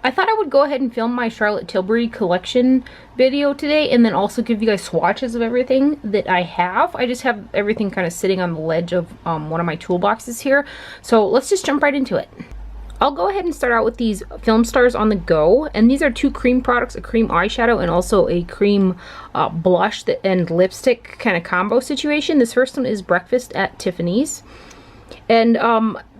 I thought I would go ahead and film my Charlotte Tilbury Collection video today and then also give you guys swatches of everything that I have. I just have everything kind of sitting on the ledge of one of my toolboxes here. So let's just jump right into it. I'll go ahead and start out with these Film Stars on the Go, and these are two cream products, a cream eyeshadow and also a cream blush and lipstick kind of combo situation. This first one is Breakfast at Tiffany's. And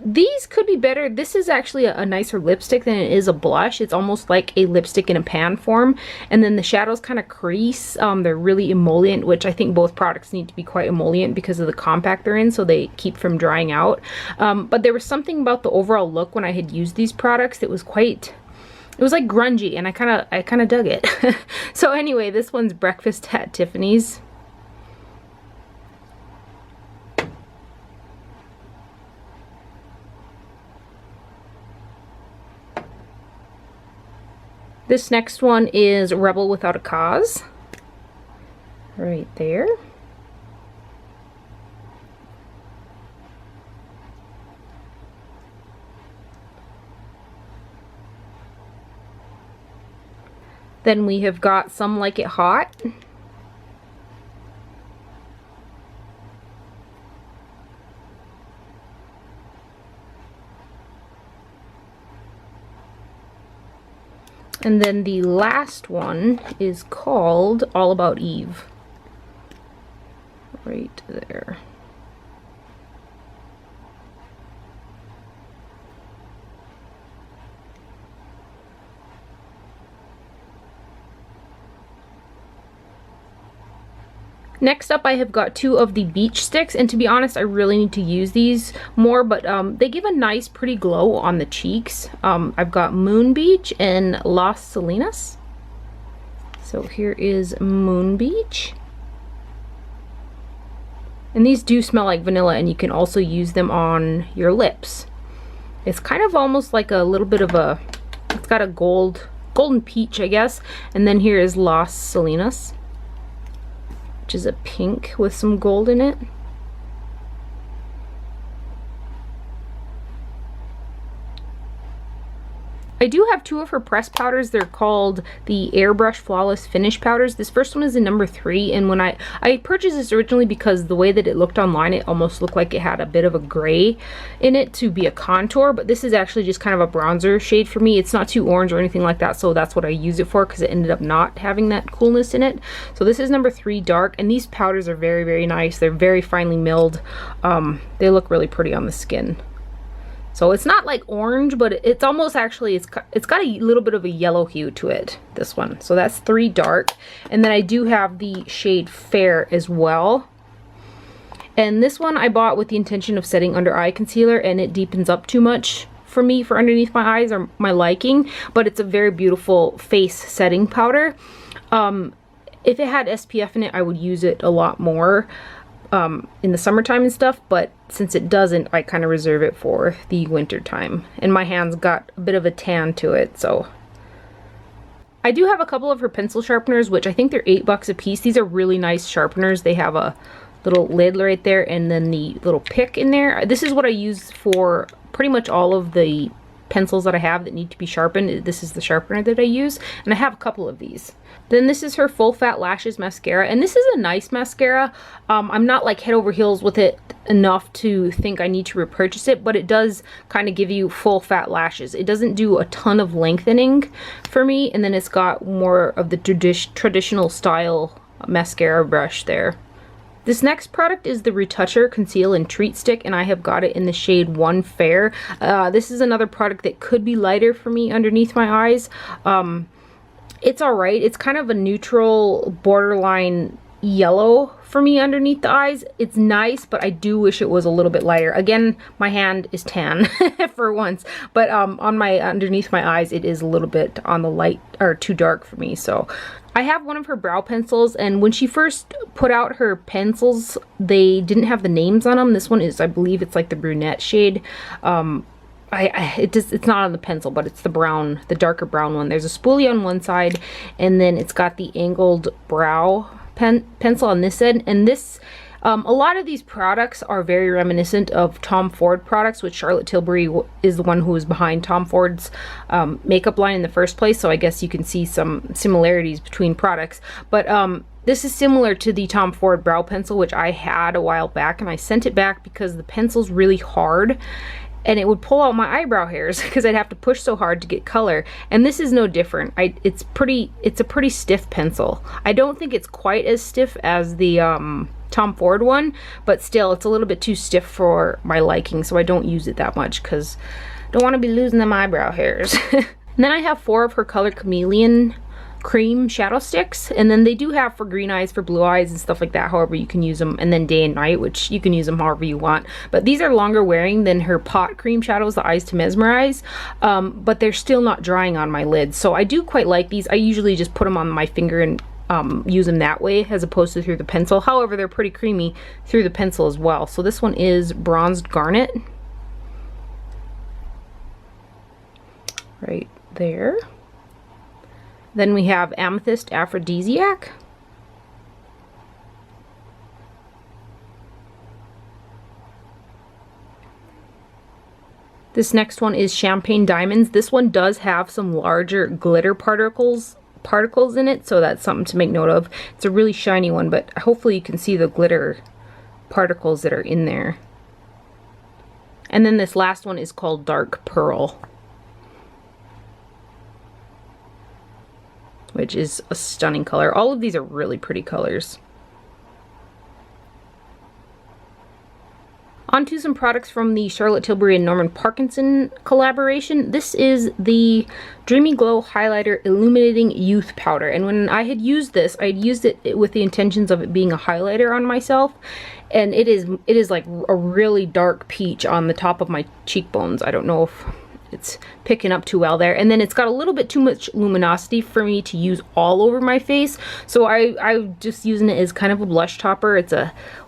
these could be better. This is actually a nicer lipstick than it is a blush. It's almost like a lipstick in a pan form. And then the shadows kind of crease. They're really emollient, which I think both products need to be quite emollient because of the compact they're in, so they keep from drying out. But there was something about the overall look when I had used these products that was quite... It was like grungy, and I kind of dug it. So anyway, this one's Breakfast at Tiffany's. This next one is Rebel Without a Cause, right there. Then we have got Some Like It Hot. And then the last one is called All About Eve. Right there. Next up, I have got two of the beach sticks, and to be honest, I really need to use these more, but they give a nice, pretty glow on the cheeks. I've got Moon Beach and Las Salinas. So here is Moon Beach. And these do smell like vanilla, and you can also use them on your lips. It's kind of almost like a little bit of a, it's got a golden peach, I guess. And then here is Las Salinas, which is a pink with some gold in it. I do have two of her press powders. They're called the Airbrush Flawless Finish powders. This first one is in number 3, and when I purchased this originally because the way that it looked online, it almost looked like it had a bit of a gray in it to be a contour, but this is actually just kind of a bronzer shade for me. It's not too orange or anything like that, so that's what I use it for because it ended up not having that coolness in it. So this is number 3 dark, and these powders are very, very nice. They're very finely milled. They look really pretty on the skin. So it's not like orange, but it's almost actually, it's got a little bit of a yellow hue to it, this one. So that's 3 dark. And then I do have the shade Fair as well. And this one I bought with the intention of setting under eye concealer, and it deepens up too much for me for underneath my eyes or my liking. But it's a very beautiful face setting powder. If it had SPF in it, I would use it a lot more in the summertime and stuff, but since it doesn't, I kind of reserve it for the winter time. And my hands got a bit of a tan to it, so. I do have a couple of her pencil sharpeners, which I think they're $8 a piece. These are really nice sharpeners. They have a little lid right there and then the little pick in there. This is what I use for pretty much all of the pencils that I have that need to be sharpened. This is the sharpener that I use, and I have a couple of these. Then this is her Full Fat Lashes mascara, and this is a nice mascara. I'm not like head over heels with it enough to think I need to repurchase it, but it does kind of give you full fat lashes. It doesn't do a ton of lengthening for me, and then it's got more of the traditional style mascara brush there. This next product is the Retoucher Conceal and Treat Stick, and I have got it in the shade 1 Fair. This is another product that could be lighter for me underneath my eyes. It's alright. It's kind of a neutral borderline yellow for me underneath the eyes. It's nice, but I do wish it was a little bit lighter. Again, my hand is tan for once, but on my underneath my eyes it is a little bit on the light or too dark for me. So I have one of her brow pencils, and when she first put out her pencils, they didn't have the names on them. This one is, I believe it's like the brunette shade. It's not on the pencil, but it's the brown, the darker brown one. There's a spoolie on one side, and then it's got the angled brow pencil on this end, and this A lot of these products are very reminiscent of Tom Ford products, which Charlotte Tilbury is the one who was behind Tom Ford's makeup line in the first place, so I guess you can see some similarities between products. But this is similar to the Tom Ford brow pencil, which I had a while back, and I sent it back because the pencil's really hard and it would pull out my eyebrow hairs because I'd have to push so hard to get color. And this is no different. It's a pretty stiff pencil. I don't think it's quite as stiff as the Tom Ford one, but still it's a little bit too stiff for my liking, so I don't use it that much because I don't want to be losing them eyebrow hairs. And then I have 4 of her Color Chameleon cream shadow sticks, and then they do have for green eyes, for blue eyes and stuff like that, however you can use them, and then day and night, which you can use them however you want. But these are longer wearing than her pot cream shadows, the Eyes to Mesmerize, but they're still not drying on my lids, so I do quite like these. I usually just put them on my finger and use them that way as opposed to through the pencil. However, they're pretty creamy through the pencil as well. So this one is Bronzed Garnet right there. Then we have Amethyst Aphrodisiac. This next one is Champagne Diamonds. This one does have some larger glitter particles in it, so that's something to make note of. It's a really shiny one, but hopefully you can see the glitter particles that are in there. And then this last one is called Dark Pearl, which is a stunning color. All of these are really pretty colors. On to some products from the Charlotte Tilbury and Norman Parkinson collaboration. This is the Dreamy Glow Highlighter Illuminating Youth Powder. And when I had used this, I had used it with the intentions of it being a highlighter on myself. And it is like a really dark peach on the top of my cheekbones. I don't know if it's picking up too well there. And then it's got a little bit too much luminosity for me to use all over my face, so I'm just using it as kind of a blush topper. It's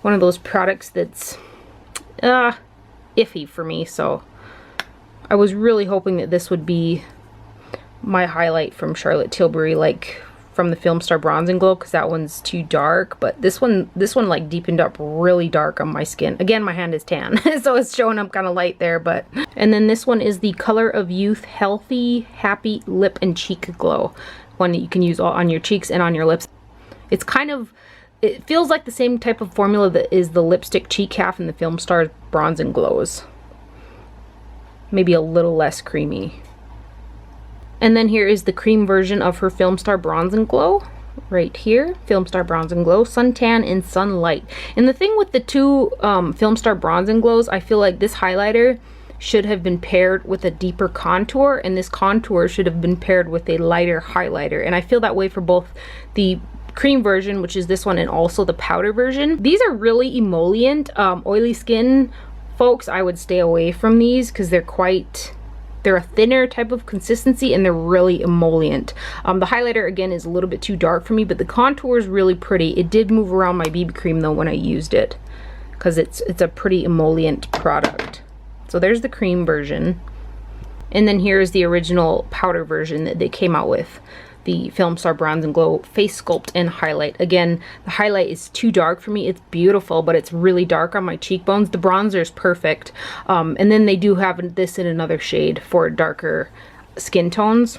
one of those products that's iffy for me, so I was really hoping that this would be my highlight from Charlotte Tilbury, like from the Film Star Bronze and Glow, because that one's too dark. But this one like deepened up really dark on my skin. Again, my hand is tan, so it's showing up kind of light there. But and then this one is the Color of Youth Healthy Happy Lip and Cheek Glow, one that you can use all on your cheeks and on your lips. It's it feels like the same type of formula that is the lipstick cheek half in the Film Star Bronze and Glows, maybe a little less creamy. And then here is the cream version of her Film Star Bronze and Glow, right here. Film Star Bronze and Glow, Suntan and Sunlight. And the thing with the two Film Star Bronze and Glows, I feel like this highlighter should have been paired with a deeper contour, and this contour should have been paired with a lighter highlighter. And I feel that way for both the cream version, which is this one, and also the powder version. These are really emollient. Oily skin folks, I would stay away from these because they're a thinner type of consistency and they're really emollient. The highlighter again is a little bit too dark for me, but the contour is really pretty. It did move around my BB cream though when I used it, because it's a pretty emollient product. So there's the cream version, and then here's the original powder version that they came out with, the Film Star Bronze and Glow Face Sculpt and Highlight. Again, the highlight is too dark for me. It's beautiful, but it's really dark on my cheekbones. The bronzer is perfect. And then they do have this in another shade for darker skin tones.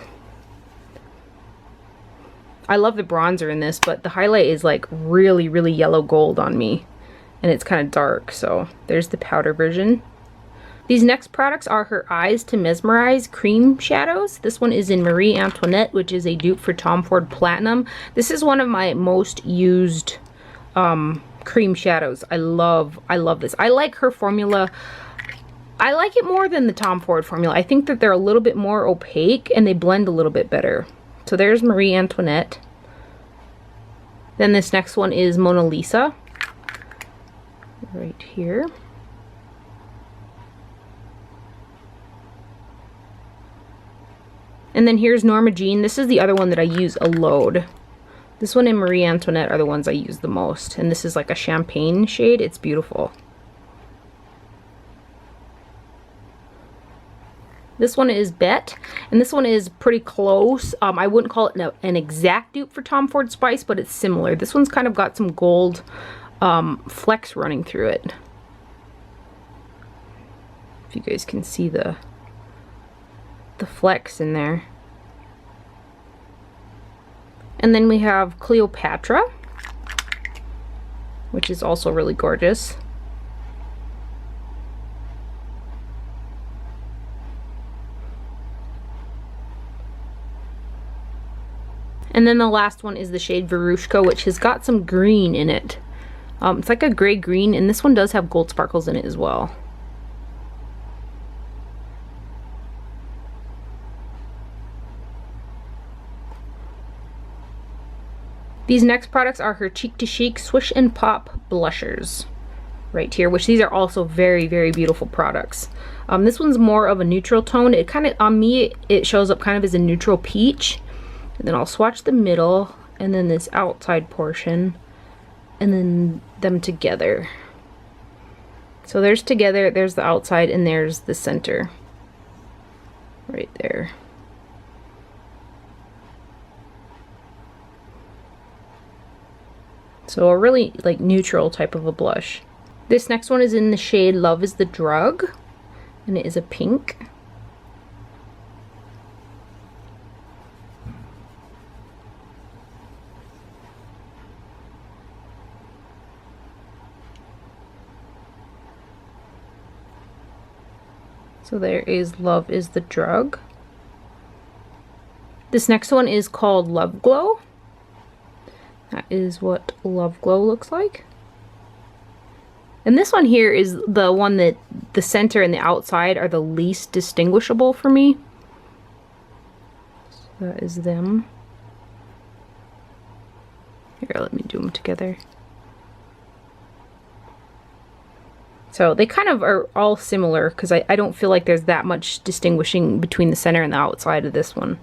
I love the bronzer in this, but the highlight is like really, really yellow gold on me. And it's kind of dark, so there's the powder version. These next products are her Eyes to Mesmerize cream shadows. This one is in Marie Antoinette, which is a dupe for Tom Ford Platinum. This is one of my most used cream shadows. I love this. I like her formula. I like it more than the Tom Ford formula. I think that they're a little bit more opaque and they blend a little bit better. So there's Marie Antoinette. Then this next one is Mona Lisa, right here. And then here's Norma Jean. This is the other one that I use a load. This one and Marie Antoinette are the ones I use the most. And this is like a champagne shade. It's beautiful. This one is Bet, and this one is pretty close. I wouldn't call it an exact dupe for Tom Ford Spice, but it's similar. This one's kind of got some gold flecks running through it. If you guys can see the flecks in there. And then we have Cleopatra, which is also really gorgeous. And then the last one is the shade Verushka, which has got some green in it. It's like a gray green, and this one does have gold sparkles in it as well. These next products are her Cheek to Chic Swish and Pop blushers right here, which these are also very, very beautiful products. This one's more of a neutral tone. It kind of, on me, it shows up kind of as a neutral peach. And then I'll swatch the middle, and then this outside portion, and then them together. So there's together, there's the outside, and there's the center. Right there. So a really like neutral type of a blush. This next one is in the shade Love is the Drug, and it is a pink. So there is Love is the Drug. This next one is called Love Glow. That is what Love Glow looks like. And this one here is the one that the center and the outside are the least distinguishable for me. So that is them. Here, let me do them together. So they kind of are all similar because I don't feel like there's that much distinguishing between the center and the outside of this one.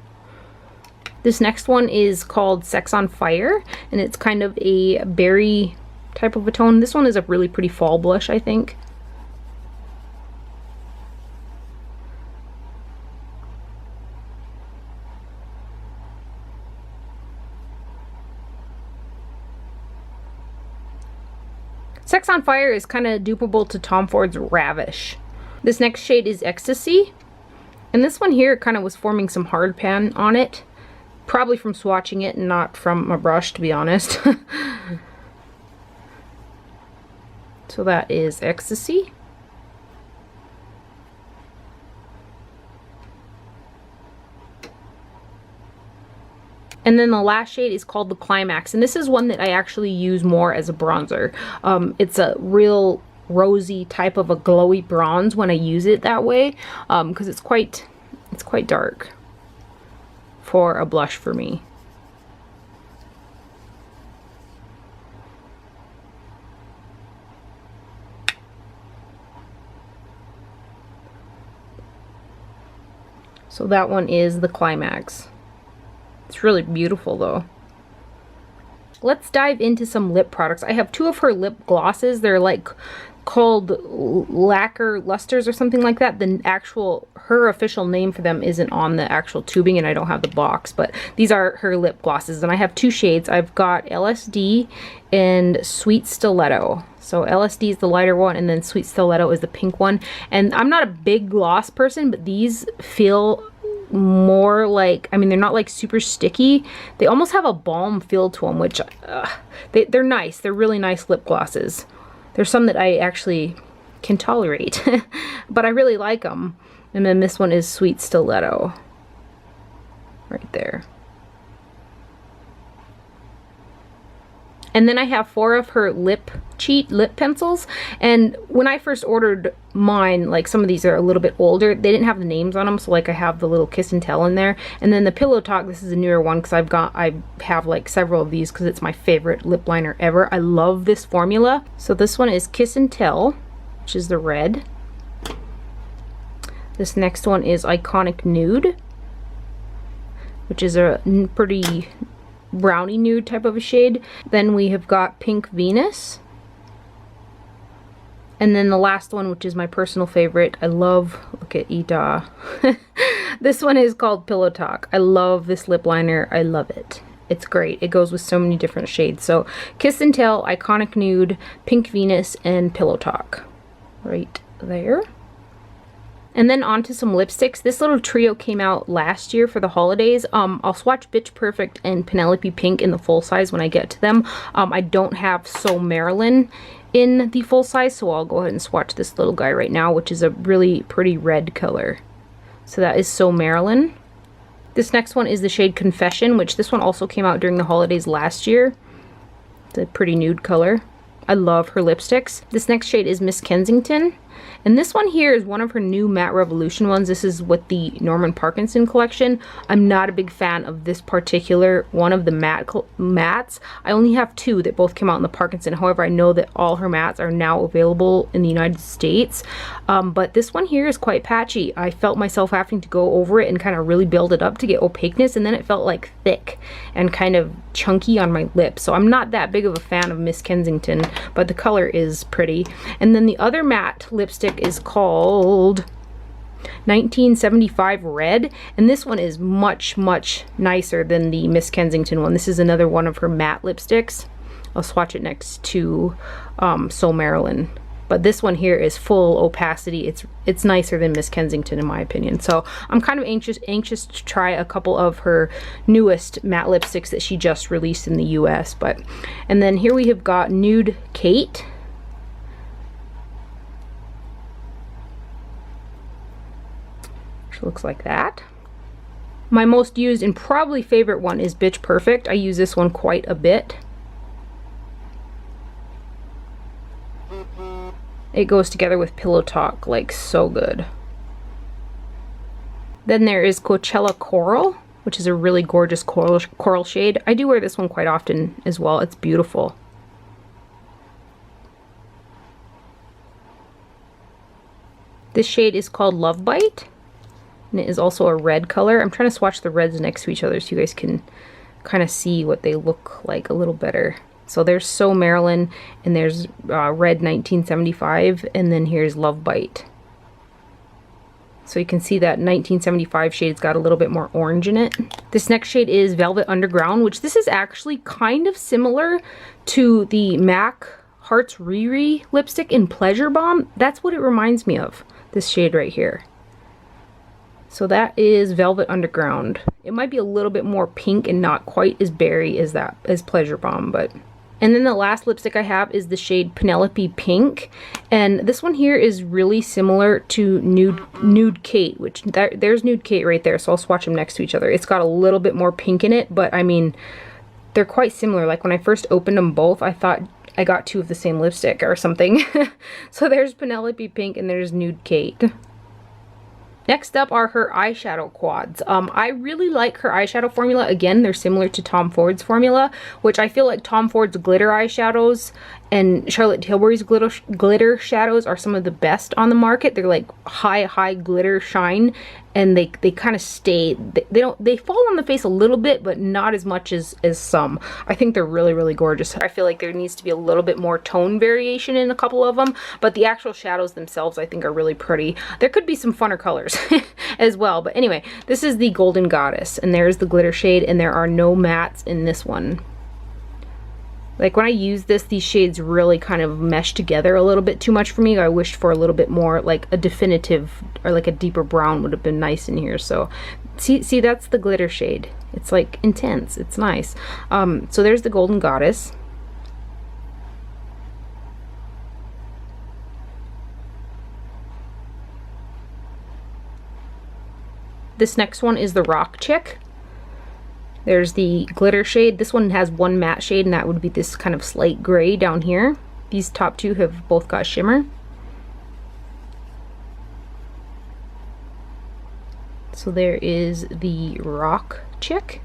This next one is called Sex on Fire, and it's kind of a berry type of a tone. This one is a really pretty fall blush, I think. Sex on Fire is kind of dupeable to Tom Ford's Ravish. This next shade is Ecstasy, and this one here kind of was forming some hard pan on it. Probably from swatching it and not from a brush, to be honest. So that is Ecstasy. And then the last shade is called the Climax, and this is one that I actually use more as a bronzer. It's a real rosy type of a glowy bronze when I use it that way, because it's quite dark for a blush for me. So that one is the Climax. It's really beautiful though. Let's dive into some lip products. I have two of her lip glosses. They're like called Lacquer Lusters or something like that. Her official name for them isn't on the actual tubing, and I don't have the box, but these are her lip glosses, and I have two shades. I've got LSD and Sweet Stiletto. So LSD is the lighter one, and then Sweet Stiletto is the pink one. And I'm not a big gloss person, but these feel more like, I mean, they're not like super sticky. They almost have a balm feel to them, which they're nice. They're really nice lip glosses. There's some that I actually can tolerate, but I really like them. And then this one is Sweet Stiletto, right there. And then I have 4 of her lip pencils, and when I first ordered mine, like some of these are a little bit older, they didn't have the names on them, so like I have the little Kiss and Tell in there. And then the Pillow Talk, this is a newer one because I have like several of these because it's my favorite lip liner ever. I love this formula. So this one is Kiss and Tell, which is the red. This next one is Iconic Nude, which is a pretty brownie nude type of a shade. Then we have got Pink Venus. And then the last one, which is my personal favorite, I love, look at Ida. This one is called Pillow Talk. I love this lip liner. I love it. it's great. It goes with so many different shades. So Kiss and Tell, Iconic Nude, Pink Venus, and Pillow Talk right there. And then on to some lipsticks. This little trio came out last year for the holidays. I'll swatch Bitch Perfect and Penelope Pink in the full size when I get to them. I don't have So Marilyn in the full size, so I'll go ahead and swatch this little guy right now, which is a really pretty red color. So that is So Marilyn. This next one is the shade Confession, which this one also came out during the holidays last year. It's a pretty nude color. I love her lipsticks. This next shade is Miss Kensington. And this one here is one of her new Matte Revolution ones. This is with the Norman Parkinson collection. I'm not a big fan of this particular one of the mattes. I only have two that both came out in the Parkinson. However, I know that all her mattes are now available in the United States. But this one here is quite patchy. I felt myself having to go over it and kind of really build it up to get opaqueness, and then it felt like thick and kind of chunky on my lips. So I'm not that big of a fan of Miss Kensington, but the color is pretty. And then the other matte lipstick is called 1975 Red, and this one is much nicer than the Miss Kensington one. This is another one of her matte lipsticks. I'll swatch it next to So Marilyn. But this one here is full opacity. It's nicer than Miss Kensington in my opinion. So I'm kind of anxious to try a couple of her newest matte lipsticks that she just released in the US. And then here we have got Nude Kate. Which looks like that. My most used and probably favorite one is Bitch Perfect. I use this one quite a bit. It goes together with Pillow Talk like so good. Then there is Coachella Coral, which is a really gorgeous coral shade. I do wear this one quite often as well. It's beautiful. This shade is called Love Bite, and it is also a red color. I'm trying to swatch the reds next to each other so you guys can kind of see what they look like a little better. So there's So Marilyn, and there's Red 1975, and then here's Love Bite. So you can see that 1975 shade's got a little bit more orange in it. This next shade is Velvet Underground, which this is actually kind of similar to the MAC Hearts Riri lipstick in Pleasure Bomb. That's what it reminds me of, this shade right here. So that is Velvet Underground. It might be a little bit more pink and not quite as berry as Pleasure Bomb, but... And then the last lipstick I have is the shade Penelope Pink, and this one here is really similar to Nude Kate, which there's Nude Kate right there, so I'll swatch them next to each other. It's got a little bit more pink in it, but I mean, they're quite similar. Like when I first opened them both, I thought I got two of the same lipstick or something. So there's Penelope Pink and there's Nude Kate. Next up are her eyeshadow quads. I really like her eyeshadow formula. Again, they're similar to Tom Ford's formula, which I feel like Tom Ford's glitter eyeshadows and Charlotte Tilbury's glitter shadows are some of the best on the market. They're like high glitter shine, and they kind of stay. They fall on the face a little bit, but not as much as some. I think they're really gorgeous. I feel like there needs to be a little bit more tone variation in a couple of them, but the actual shadows themselves I think are really pretty. There could be some funner colors as well, but anyway, this is the Golden Goddess, and there's the glitter shade, and there are no mattes in this one. Like when I use this, these shades really kind of mesh together a little bit too much for me. I wished for a little bit more, like a definitive or like a deeper brown would have been nice in here. So see that's the glitter shade. It's like intense. It's nice. So there's the Golden Goddess. This next one is the Rock Chick. There's the glitter shade. This one has one matte shade, and that would be this kind of slight gray down here. These top two have both got shimmer. So there is the Rock Chick.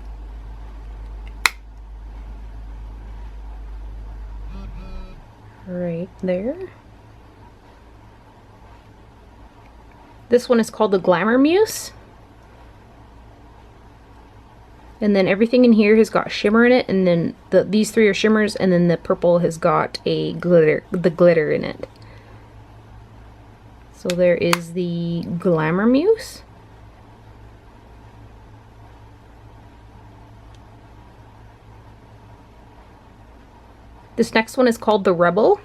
Right there. This one is called the Glamour Muse. And then everything in here has got shimmer in it, and then these three are shimmers, and then the purple has got the glitter in it. So there is the Glamour Muse. This next one is called the Rebel.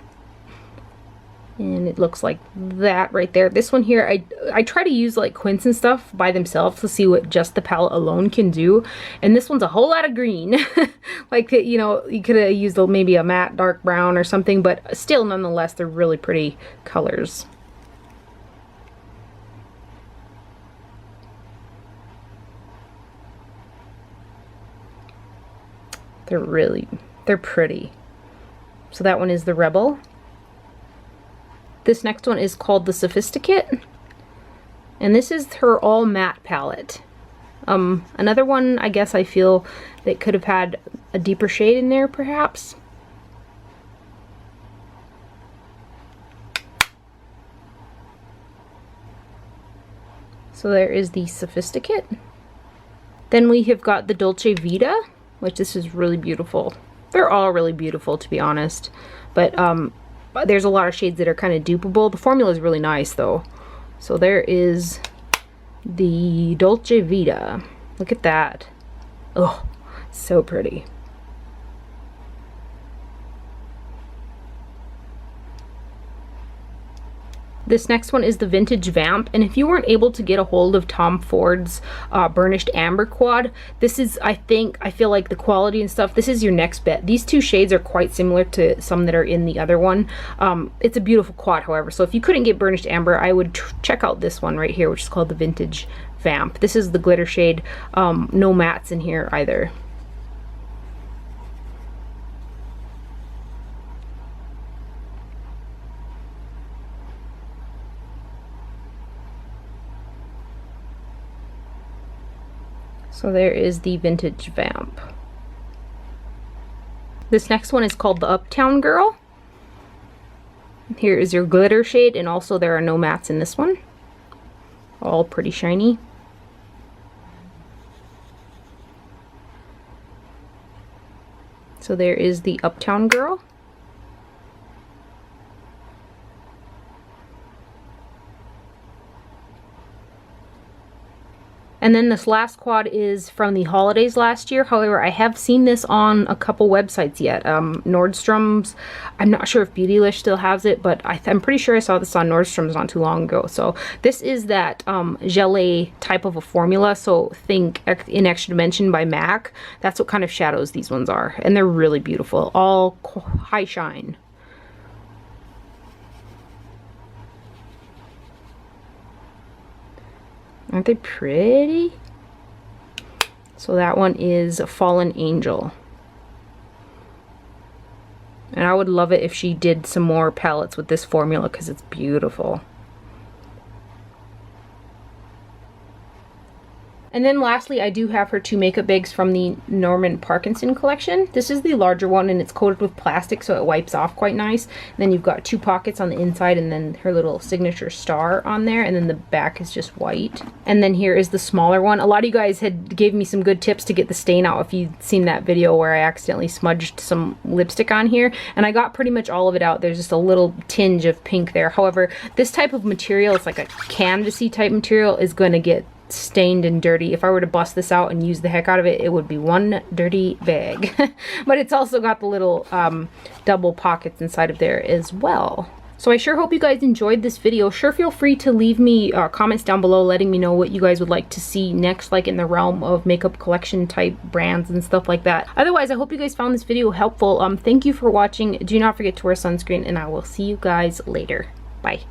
And it looks like that right there. This one here, I try to use like quints and stuff by themselves to see what just the palette alone can do. And this one's a whole lot of green. Like, you know, you could have used maybe a matte dark brown or something, but still, nonetheless, they're really pretty colors. They're pretty. So that one is the Rebel. This next one is called the Sophisticate, and this is her all matte palette. Another one I guess I feel that could have had a deeper shade in there perhaps. So there is the Sophisticate. Then we have got the Dolce Vita, which this is really beautiful. They're all really beautiful, to be honest, but there's a lot of shades that are kind of dupeable. The formula is really nice though. So there is the Dolce Vita. Look at that. Oh, so pretty. This next one is the Vintage Vamp, and if you weren't able to get a hold of Tom Ford's Burnished Amber Quad, this is, I feel like the quality and stuff, this is your next bet. These two shades are quite similar to some that are in the other one. It's a beautiful quad, however, so if you couldn't get Burnished Amber, I would check out this one right here, which is called the Vintage Vamp. This is the glitter shade. No mattes in here either. So there is the Vintage Vamp. This next one is called the Uptown Girl. Here is your glitter shade, and also there are no mattes in this one. All pretty shiny. So there is the Uptown Girl. And then this last quad is from the holidays last year. However, I have seen this on a couple websites yet. Nordstrom's, I'm not sure if Beautylish still has it, but I'm pretty sure I saw this on Nordstrom's not too long ago. So this is that gelée type of a formula. So think in Extra Dimension by MAC. That's what kind of shadows these ones are. And they're really beautiful. All high shine. Aren't they pretty? So that one is Fallen Angel. And I would love it if she did some more palettes with this formula because it's beautiful. And then lastly, I do have her two makeup bags from the Norman Parkinson collection. This is the larger one, and it's coated with plastic, so it wipes off quite nice. And then you've got two pockets on the inside, and then her little signature star on there, and then the back is just white. And then here is the smaller one. A lot of you guys had gave me some good tips to get the stain out if you'd seen that video where I accidentally smudged some lipstick on here, and I got pretty much all of it out. There's just a little tinge of pink there. However, this type of material, it's like a canvasy type material, is going to get stained and dirty. If I were to bust this out and use the heck out of it, it would be one dirty bag. But it's also got the little double pockets inside of there as well. So I sure hope you guys enjoyed this video. Sure feel free to leave me comments down below letting me know what you guys would like to see next, like in the realm of makeup collection type brands and stuff like that. Otherwise, I hope you guys found this video helpful. Thank you for watching. Do not forget to wear sunscreen, and I will see you guys later. Bye.